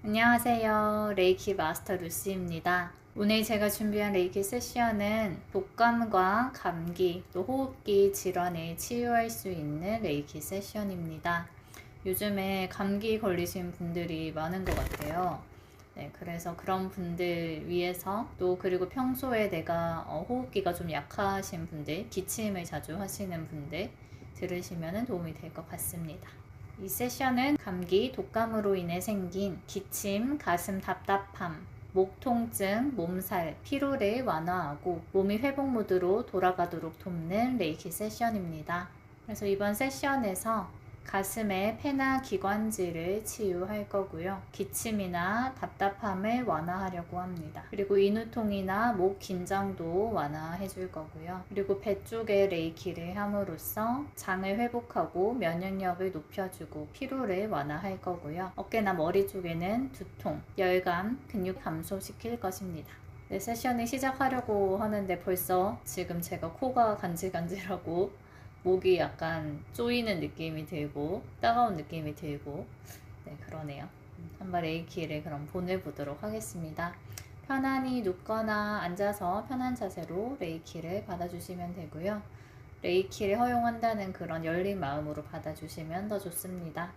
안녕하세요. 레이키 마스터 루시입니다. 오늘 제가 준비한 레이키 세션은 독감과 감기, 또 호흡기 질환에 치유할 수 있는 레이키 세션입니다. 요즘에 감기 걸리신 분들이 많은 것 같아요. 네, 그래서 그런 분들 위해서 또 그리고 평소에 내가 호흡기가 좀 약하신 분들, 기침을 자주 하시는 분들 들으시면 도움이 될 것 같습니다. 이 세션은 감기, 독감으로 인해 생긴 기침, 가슴 답답함, 목 통증, 몸살, 피로를 완화하고 몸이 회복 모드로 돌아가도록 돕는 레이키 세션입니다. 그래서 이번 세션에서 가슴의 폐나 기관지를 치유할 거고요. 기침이나 답답함을 완화하려고 합니다. 그리고 인후통이나 목 긴장도 완화해 줄 거고요. 그리고 배 쪽에 레이키를 함으로써 장을 회복하고 면역력을 높여주고 피로를 완화할 거고요. 어깨나 머리 쪽에는 두통, 열감, 근육 감소시킬 것입니다. 네, 세션을 시작하려고 하는데 벌써 지금 제가 코가 간질간질하고 목이 약간 쪼이는 느낌이 들고 따가운 느낌이 들고 네, 그러네요. 한번 레이키를 그럼 보내보도록 하겠습니다. 편안히 눕거나 앉아서 편한 자세로 레이키를 받아주시면 되고요. 레이키를 허용한다는 그런 열린 마음으로 받아주시면 더 좋습니다.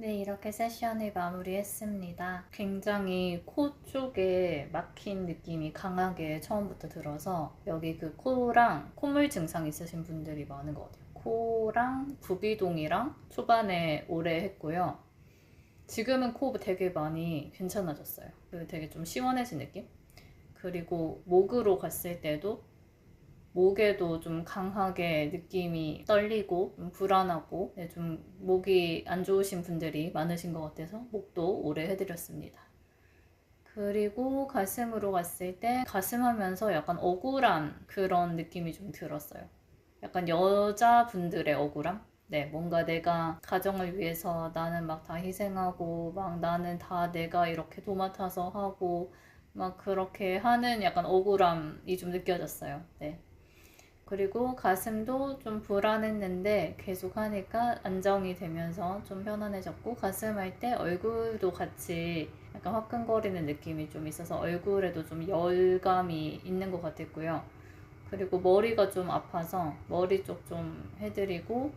네, 이렇게 세션을 마무리했습니다. 굉장히 코 쪽에 막힌 느낌이 강하게 처음부터 들어서 여기 그 코랑 콧물 증상 있으신 분들이 많은 것 같아요. 코랑 부비동이랑 초반에 오래 했고요. 지금은 코 되게 많이 괜찮아졌어요. 되게 좀 시원해진 느낌? 그리고 목으로 갔을 때도 목에도 좀 강하게 느낌이 떨리고 좀 불안하고 네, 좀 목이 안 좋으신 분들이 많으신 것 같아서 목도 오래 해드렸습니다. 그리고 가슴으로 갔을 때 가슴 하면서 약간 억울한 그런 느낌이 좀 들었어요. 약간 여자분들의 억울함? 네, 뭔가 내가 가정을 위해서 나는 막 다 희생하고 막 나는 다 내가 이렇게 도맡아서 하고 막 그렇게 하는 약간 억울함이 좀 느껴졌어요. 네. 그리고 가슴도 좀 불안했는데 계속 하니까 안정이 되면서 좀 편안해졌고, 가슴 할 때 얼굴도 같이 약간 화끈거리는 느낌이 좀 있어서 얼굴에도 좀 열감이 있는 것 같았고요. 그리고 머리가 좀 아파서 머리 쪽 좀 해드리고,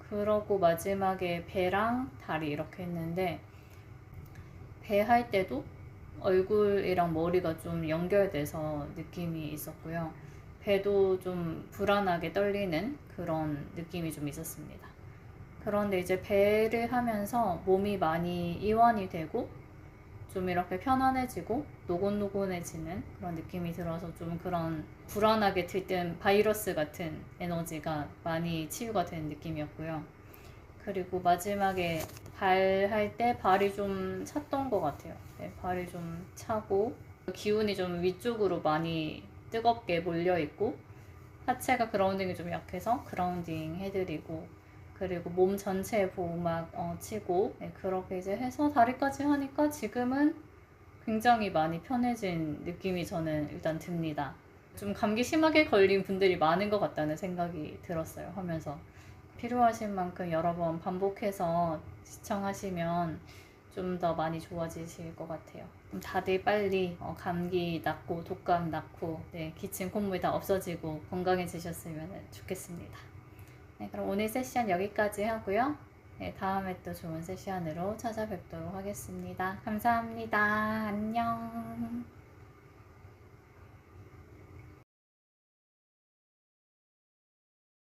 그러고 마지막에 배랑 다리 이렇게 했는데, 배 할 때도 얼굴이랑 머리가 좀 연결돼서 느낌이 있었고요. 배도 좀 불안하게 떨리는 그런 느낌이 좀 있었습니다. 그런데 이제 배를 하면서 몸이 많이 이완이 되고 좀 이렇게 편안해지고 노곤노곤해지는 그런 느낌이 들어서 좀 그런 불안하게 들뜬 바이러스 같은 에너지가 많이 치유가 된 느낌이었고요. 그리고 마지막에 발 할 때 발이 좀 찼던 것 같아요. 네, 발이 좀 차고 기운이 좀 위쪽으로 많이 뜨겁게 몰려있고, 하체가 그라운딩이 좀 약해서 그라운딩 해드리고, 그리고 몸 전체에 보호막 치고, 네, 그렇게 이제 해서 다리까지 하니까 지금은 굉장히 많이 편해진 느낌이 저는 일단 듭니다. 좀 감기 심하게 걸린 분들이 많은 것 같다는 생각이 들었어요, 하면서. 필요하신 만큼 여러 번 반복해서 시청하시면 좀 더 많이 좋아지실 것 같아요. 다들 빨리 감기 낫고 독감 낫고 네, 기침 콧물 다 없어지고 건강해지셨으면 좋겠습니다. 네, 그럼 오늘 세션 여기까지 하고요. 네, 다음에 또 좋은 세션으로 찾아뵙도록 하겠습니다. 감사합니다. 안녕.